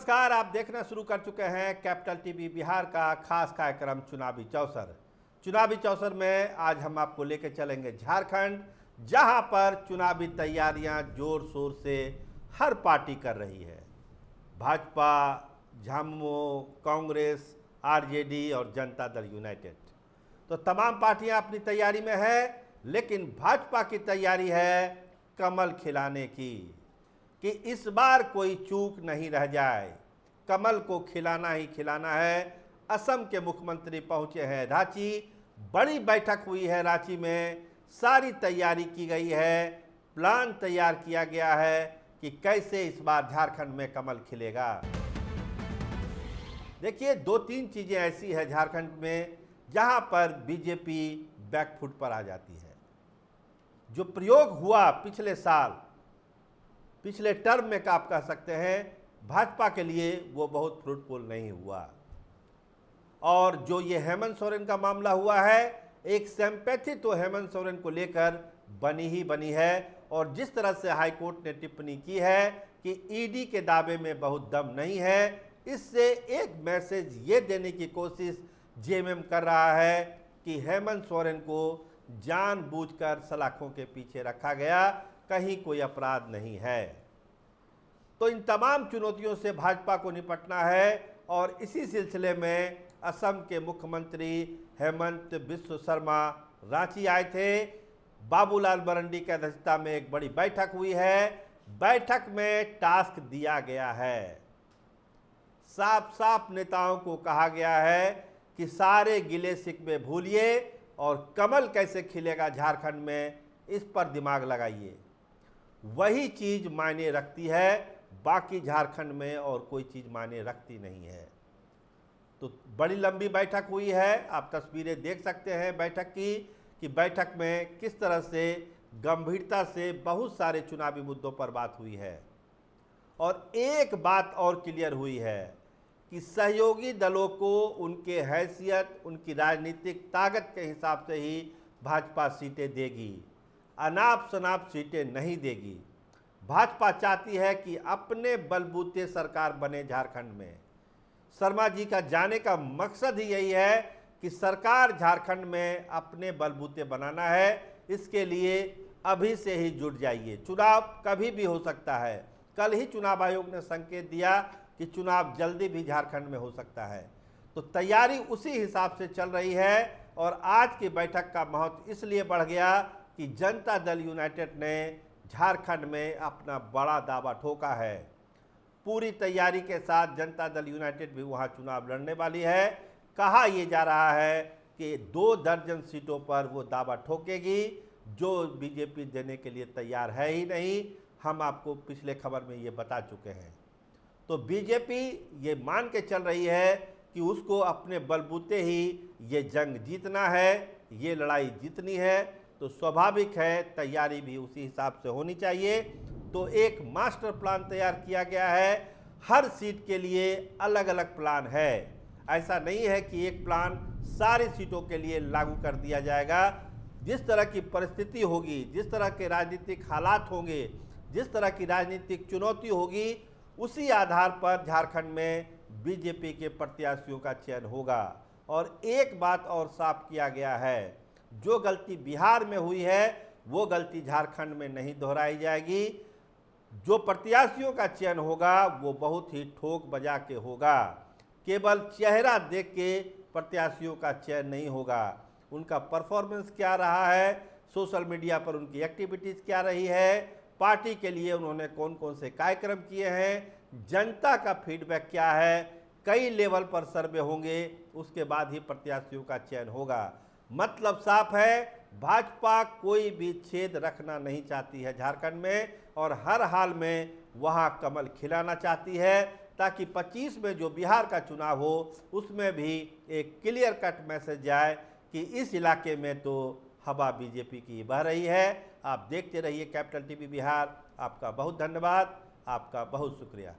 नमस्कार, आप देखना शुरू कर चुके हैं कैपिटल टीवी बिहार का खास कार्यक्रम चुनावी चौसर। चुनावी चौसर में आज हम आपको लेकर चलेंगे झारखंड, जहां पर चुनावी तैयारियां जोर शोर से हर पार्टी कर रही है। भाजपा, झामुमो, कांग्रेस, आरजेडी और जनता दल यूनाइटेड, तो तमाम पार्टियां अपनी तैयारी में है। लेकिन भाजपा की तैयारी है कमल खिलाने की, कि इस बार कोई चूक नहीं रह जाए, कमल को खिलाना ही खिलाना है। असम के मुख्यमंत्री पहुंचे हैं रांची, बड़ी बैठक हुई है रांची में, सारी तैयारी की गई है, प्लान तैयार किया गया है कि कैसे इस बार झारखंड में कमल खिलेगा। देखिए, दो तीन चीज़ें ऐसी है झारखंड में जहां पर बीजेपी बैकफुट पर आ जाती है। जो प्रयोग हुआ पिछले साल, पिछले टर्म में आप कह सकते हैं, भाजपा के लिए वो बहुत फ्रूटफुल नहीं हुआ। और जो ये हेमंत सोरेन का मामला हुआ है, एक सिंपैथी तो हेमंत सोरेन को लेकर बनी ही बनी है। और जिस तरह से हाईकोर्ट ने टिप्पणी की है कि ईडी के दावे में बहुत दम नहीं है, इससे एक मैसेज ये देने की कोशिश जेएमएम कर रहा है कि हेमंत सोरेन को जानबूझकर सलाखों के पीछे रखा गया, कहीं कोई अपराध नहीं है। तो इन तमाम चुनौतियों से भाजपा को निपटना है। और इसी सिलसिले में असम के मुख्यमंत्री हेमंत बिस्व शर्मा रांची आए थे। बाबूलाल मरांडी की अध्यक्षता में एक बड़ी बैठक हुई है। बैठक में टास्क दिया गया है, साफ साफ नेताओं को कहा गया है कि सारे गिले शिकवे भूलिए और कमल कैसे खिलेगा झारखंड में, इस पर दिमाग लगाइए। वही चीज़ मायने रखती है, बाकी झारखंड में और कोई चीज़ मायने रखती नहीं है। तो बड़ी लंबी बैठक हुई है, आप तस्वीरें देख सकते हैं बैठक की, कि बैठक में किस तरह से गंभीरता से बहुत सारे चुनावी मुद्दों पर बात हुई है। और एक बात और क्लियर हुई है कि सहयोगी दलों को उनके हैसियत, उनकी राजनीतिक ताकत के हिसाब से ही भाजपा सीटें देगी, अनाप शनाप सीटें नहीं देगी। भाजपा चाहती है कि अपने बलबूते सरकार बने झारखंड में। शर्मा जी का जाने का मकसद ही यही है कि सरकार झारखंड में अपने बलबूते बनाना है। इसके लिए अभी से ही जुट जाइए, चुनाव कभी भी हो सकता है। कल ही चुनाव आयोग ने संकेत दिया कि चुनाव जल्दी भी झारखंड में हो सकता है। तो तैयारी उसी हिसाब से चल रही है। और आज की बैठक का महत्व इसलिए बढ़ गया कि जनता दल यूनाइटेड ने झारखंड में अपना बड़ा दावा ठोका है। पूरी तैयारी के साथ जनता दल यूनाइटेड भी वहां चुनाव लड़ने वाली है। कहा यह जा रहा है कि 2 दर्जन सीटों पर वो दावा ठोकेगी, जो बीजेपी देने के लिए तैयार है ही नहीं। हम आपको पिछले खबर में ये बता चुके हैं। तो बीजेपी ये मान के चल रही है कि उसको अपने बलबूते ही ये जंग जीतना है, ये लड़ाई जीतनी है। तो स्वाभाविक है तैयारी भी उसी हिसाब से होनी चाहिए। तो एक मास्टर प्लान तैयार किया गया है, हर सीट के लिए अलग अलग प्लान है। ऐसा नहीं है कि एक प्लान सारी सीटों के लिए लागू कर दिया जाएगा। जिस तरह की परिस्थिति होगी, जिस तरह के राजनीतिक हालात होंगे, जिस तरह की राजनीतिक चुनौती होगी, उसी आधार पर झारखंड में बीजेपी के प्रत्याशियों का चयन होगा। और एक बात और साफ किया गया है, जो गलती बिहार में हुई है वो गलती झारखंड में नहीं दोहराई जाएगी। जो प्रत्याशियों का चयन होगा वो बहुत ही ठोक बजा के होगा। केवल चेहरा देख के प्रत्याशियों का चयन नहीं होगा। उनका परफॉर्मेंस क्या रहा है, सोशल मीडिया पर उनकी एक्टिविटीज़ क्या रही है, पार्टी के लिए उन्होंने कौन कौन से कार्यक्रम किए हैं, जनता का फीडबैक क्या है, कई लेवल पर सर्वे होंगे, उसके बाद ही प्रत्याशियों का चयन होगा। मतलब साफ है, भाजपा कोई भी छेद रखना नहीं चाहती है झारखंड में, और हर हाल में वहां कमल खिलाना चाहती है, ताकि 25 में जो बिहार का चुनाव हो उसमें भी एक क्लियर कट मैसेज जाए कि इस इलाके में तो हवा बीजेपी की बह रही है। आप देखते रहिए कैपिटल टीवी बिहार। आपका बहुत धन्यवाद, आपका बहुत शुक्रिया।